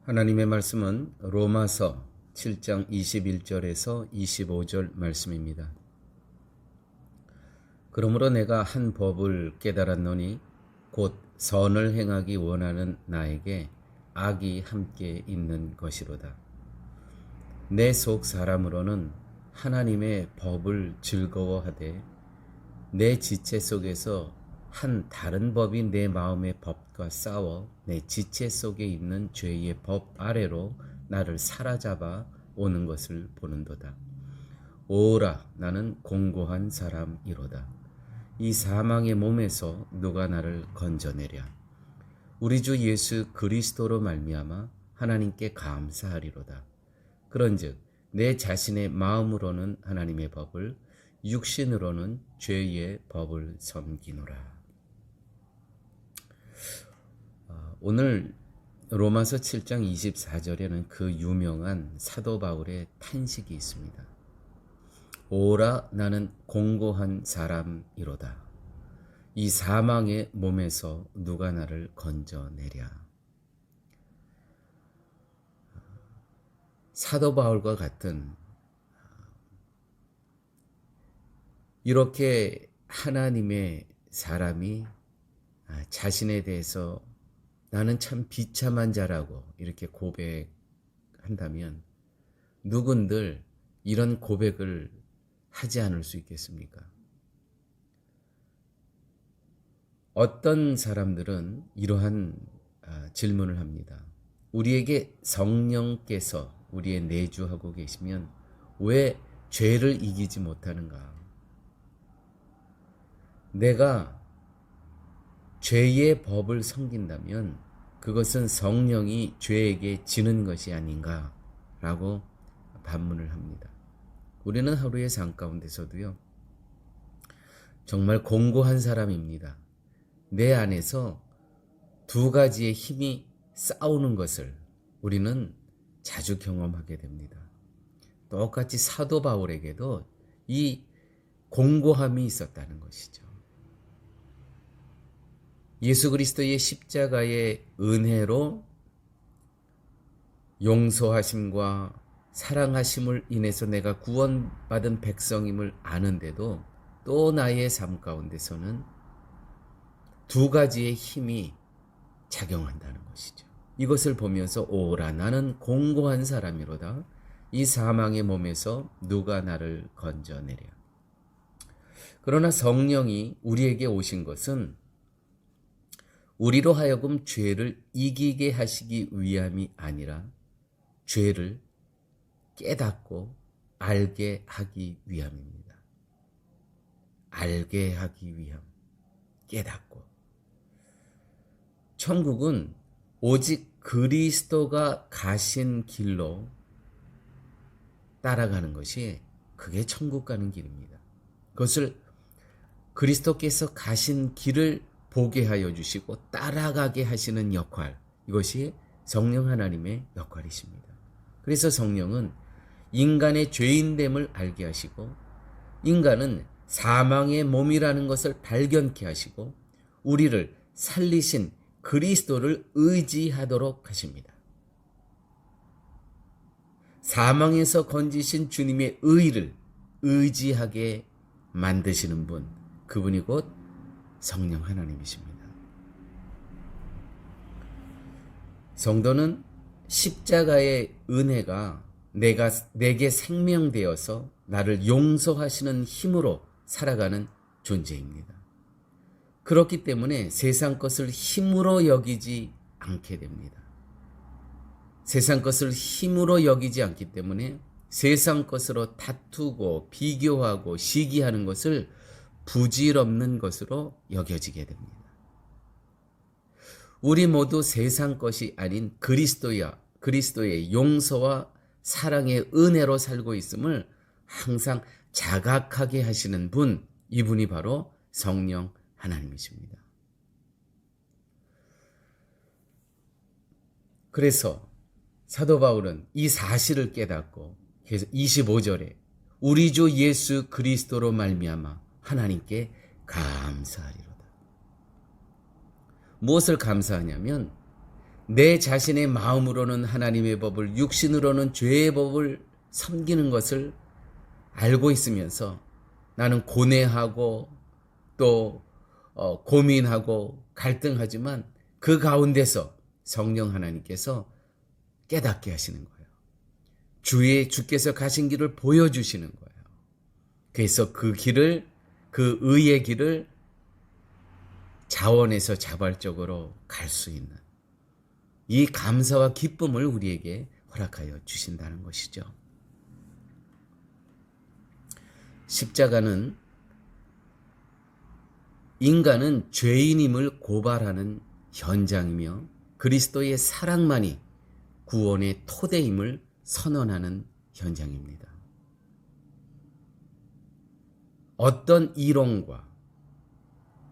하나님의 말씀은 로마서 7장 21절에서 25절 말씀입니다. 그러므로 내가 한 법을 깨달았노니 곧 선을 행하기 원하는 나에게 악이 함께 있는 것이로다. 내 속 사람으로는 하나님의 법을 즐거워하되 내 지체 속에서 한 다른 법이 내 마음의 법과 싸워 내 지체 속에 있는 죄의 법 아래로 나를 사로잡아 오는 것을 보는도다. 오라, 나는 공고한 사람이로다. 이 사망의 몸에서 누가 나를 건져내랴. 우리 주 예수 그리스도로 말미암아 하나님께 감사하리로다. 그런즉 내 자신의 마음으로는 하나님의 법을, 육신으로는 죄의 법을 섬기노라. 오늘 로마서 7장 24절에는 그 유명한 사도 바울의 탄식이 있습니다. 오라, 나는 공고한 사람이로다. 이 사망의 몸에서 누가 나를 건져내랴. 사도 바울과 같은 이렇게 하나님의 사람이 자신에 대해서 나는 참 비참한 자라고 이렇게 고백한다면 누군들 이런 고백을 하지 않을 수 있겠습니까? 어떤 사람들은 이러한 질문을 합니다. 우리에게 성령께서 우리의 내주하고 계시면 왜 죄를 이기지 못하는가? 내가 죄의 법을 섬긴다면 그것은 성령이 죄에게 지는 것이 아닌가? 라고 반문을 합니다. 우리는 하루의 삶 가운데서도요, 정말 공고한 사람입니다. 내 안에서 두 가지의 힘이 싸우는 것을 우리는 자주 경험하게 됩니다. 똑같이 사도 바울에게도 이 공고함이 있었다는 것이죠. 예수 그리스도의 십자가의 은혜로 용서하심과 사랑하심을 인해서 내가 구원받은 백성임을 아는데도 또 나의 삶 가운데서는 두 가지의 힘이 작용한다는 것이죠. 이것을 보면서 오라, 나는 공고한 사람이로다. 이 사망의 몸에서 누가 나를 건져내랴. 그러나 성령이 우리에게 오신 것은 우리로 하여금 죄를 이기게 하시기 위함이 아니라 죄를 깨닫고 알게 하기 위함입니다. 알게 하기 위함, 깨닫고. 천국은 오직 그리스도가 가신 길로 따라가는 것이 그게 천국 가는 길입니다. 그것을 그리스도께서 가신 길을 보게 하여 주시고 따라가게 하시는 역할, 이것이 성령 하나님의 역할이십니다. 그래서 성령은 인간의 죄인됨을 알게 하시고 인간은 사망의 몸이라는 것을 발견케 하시고 우리를 살리신 그리스도를 의지하도록 하십니다. 사망에서 건지신 주님의 의를 의지하게 만드시는 분, 그분이 곧 성령 하나님이십니다. 성도는 십자가의 은혜가 내게 생명되어서 나를 용서하시는 힘으로 살아가는 존재입니다. 그렇기 때문에 세상 것을 힘으로 여기지 않게 됩니다. 세상 것을 힘으로 여기지 않기 때문에 세상 것으로 다투고 비교하고 시기하는 것을 부질없는 것으로 여겨지게 됩니다. 우리 모두 세상 것이 아닌 그리스도의 용서와 사랑의 은혜로 살고 있음을 항상 자각하게 하시는 분, 이분이 바로 성령 하나님이십니다. 그래서 사도 바울은 이 사실을 깨닫고 25절에 우리 주 예수 그리스도로 말미암아 하나님께 감사하리로다. 무엇을 감사하냐면 내 자신의 마음으로는 하나님의 법을, 육신으로는 죄의 법을 섬기는 것을 알고 있으면서 나는 고뇌하고 또 고민하고 갈등하지만 그 가운데서 성령 하나님께서 깨닫게 하시는 거예요. 주께서 가신 길을 보여주시는 거예요. 그래서 그 의의 길을 자원해서 자발적으로 갈 수 있는 이 감사와 기쁨을 우리에게 허락하여 주신다는 것이죠. 십자가는 인간은 죄인임을 고발하는 현장이며 그리스도의 사랑만이 구원의 토대임을 선언하는 현장입니다. 어떤 이론과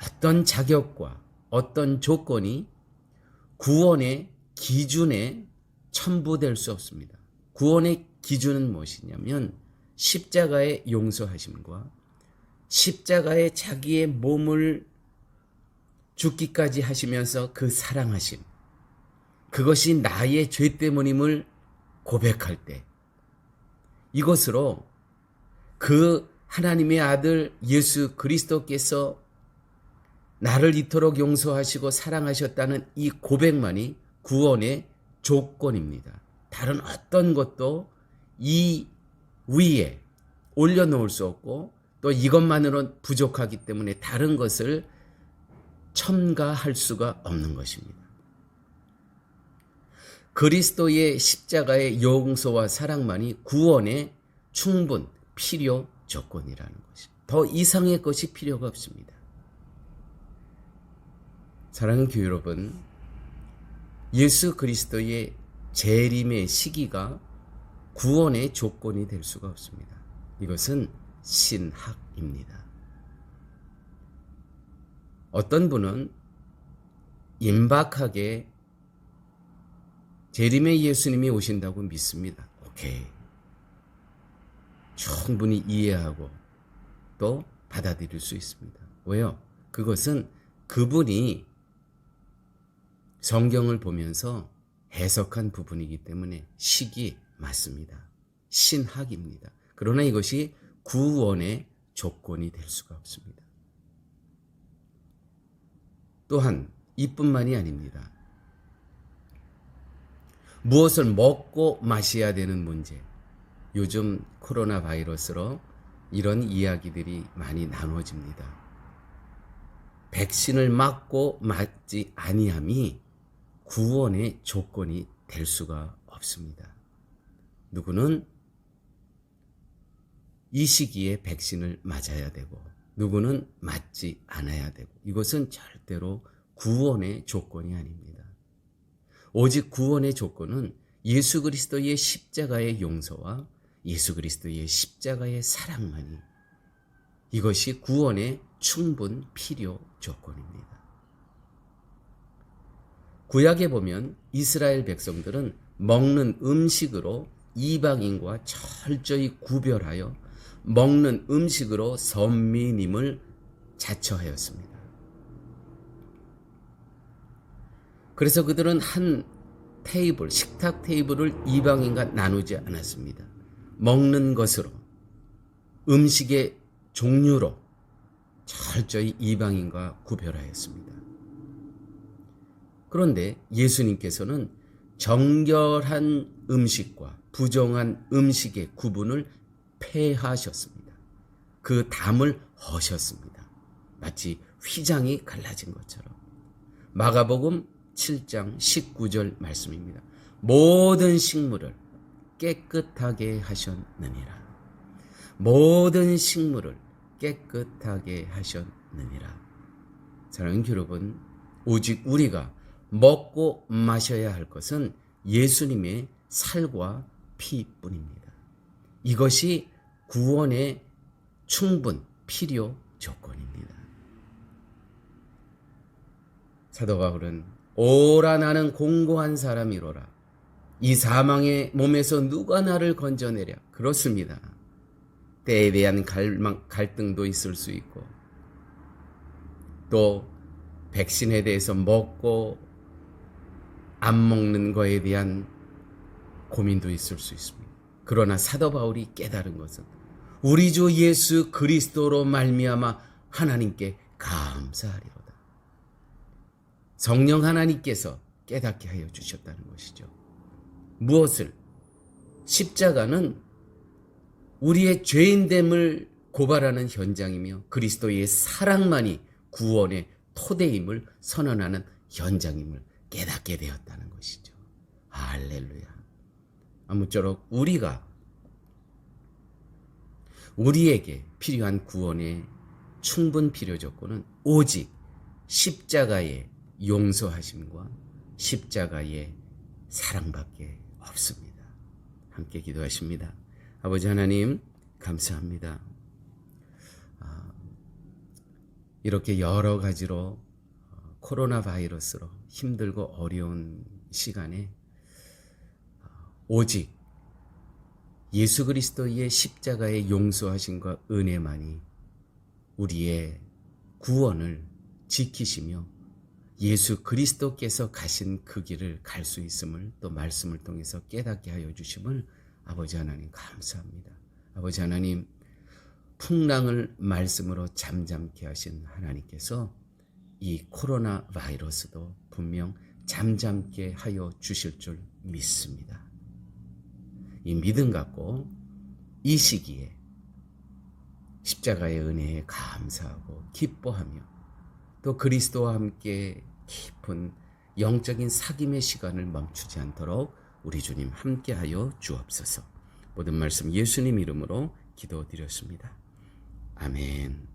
어떤 자격과 어떤 조건이 구원의 기준에 첨부될 수 없습니다. 구원의 기준은 무엇이냐면 십자가의 용서하심과 십자가에 자기의 몸을 죽기까지 하시면서 그 사랑하심, 그것이 나의 죄 때문임을 고백할 때 이것으로 그 하나님의 아들 예수 그리스도께서 나를 이토록 용서하시고 사랑하셨다는 이 고백만이 구원의 조건입니다. 다른 어떤 것도 이 위에 올려놓을 수 없고 또 이것만으로는 부족하기 때문에 다른 것을 첨가할 수가 없는 것입니다. 그리스도의 십자가의 용서와 사랑만이 구원의 충분, 필요 조건이라는 것입니다. 더 이상의 것이 필요가 없습니다. 사랑하는 교회 여러분, 예수 그리스도의 재림의 시기가 구원의 조건이 될 수가 없습니다. 이것은 신학입니다. 어떤 분은 임박하게 재림의 예수님이 오신다고 믿습니다. 오케이. 충분히 이해하고 또 받아들일 수 있습니다. 왜요? 그것은 그분이 성경을 보면서 해석한 부분이기 때문에 식이 맞습니다. 신학입니다. 그러나 이것이 구원의 조건이 될 수가 없습니다. 또한 이뿐만이 아닙니다. 무엇을 먹고 마셔야 되는 문제. 요즘 코로나 바이러스로 이런 이야기들이 많이 나눠집니다. 백신을 맞고 맞지 아니함이 구원의 조건이 될 수가 없습니다. 누구는 이 시기에 백신을 맞아야 되고 누구는 맞지 않아야 되고 이것은 절대로 구원의 조건이 아닙니다. 오직 구원의 조건은 예수 그리스도의 십자가의 용서와 예수 그리스도의 십자가의 사랑만이 이것이 구원의 충분 필요 조건입니다. 구약에 보면 이스라엘 백성들은 먹는 음식으로 이방인과 철저히 구별하여 먹는 음식으로 선민임을 자처하였습니다. 그래서 그들은 한 테이블, 식탁 테이블을 이방인과 나누지 않았습니다. 먹는 것으로, 음식의 종류로 철저히 이방인과 구별하였습니다. 그런데 예수님께서는 정결한 음식과 부정한 음식의 구분을 폐하셨습니다. 그 담을 허셨습니다. 마치 휘장이 갈라진 것처럼. 마가복음 7장 19절 말씀입니다. 모든 식물을 깨끗하게 하셨느니라. 모든 식물을 깨끗하게 하셨느니라. 사랑하는 여러분, 오직 우리가 먹고 마셔야 할 것은 예수님의 살과 피뿐입니다. 이것이 구원의 충분 필요 조건입니다. 사도 바울은 오라 나는 공고한 사람이로라. 이 사망의 몸에서 누가 나를 건져내랴. 그렇습니다. 때에 대한 갈등도 있을 수 있고 또 백신에 대해서 먹고 안 먹는 거에 대한 고민도 있을 수 있습니다. 그러나 사도 바울이 깨달은 것은 우리 주 예수 그리스도로 말미암아 하나님께 감사하리로다. 성령 하나님께서 깨닫게 하여 주셨다는 것이죠. 무엇을? 십자가는 우리의 죄인됨을 고발하는 현장이며 그리스도의 사랑만이 구원의 토대임을 선언하는 현장임을 깨닫게 되었다는 것이죠. 할렐루야. 아무쪼록 우리에게 필요한 구원의 충분 필요 조건은 오직 십자가의 용서하심과 십자가의 사랑밖에 없습니다. 함께 기도하십니다. 아버지 하나님 감사합니다. 이렇게 여러 가지로 코로나 바이러스로 힘들고 어려운 시간에 오직 예수 그리스도의 십자가의 용서하심과 은혜만이 우리의 구원을 지키시며 예수 그리스도께서 가신 그 길을 갈 수 있음을 또 말씀을 통해서 깨닫게 하여 주심을 아버지 하나님 감사합니다. 아버지 하나님 풍랑을 말씀으로 잠잠케 하신 하나님께서 이 코로나 바이러스도 분명 잠잠케 하여 주실 줄 믿습니다. 이 믿음 갖고 이 시기에 십자가의 은혜에 감사하고 기뻐하며 또 그리스도와 함께 깊은 영적인 사귐의 시간을 멈추지 않도록 우리 주님 함께하여 주옵소서. 모든 말씀 예수님 이름으로 기도드렸습니다. 아멘.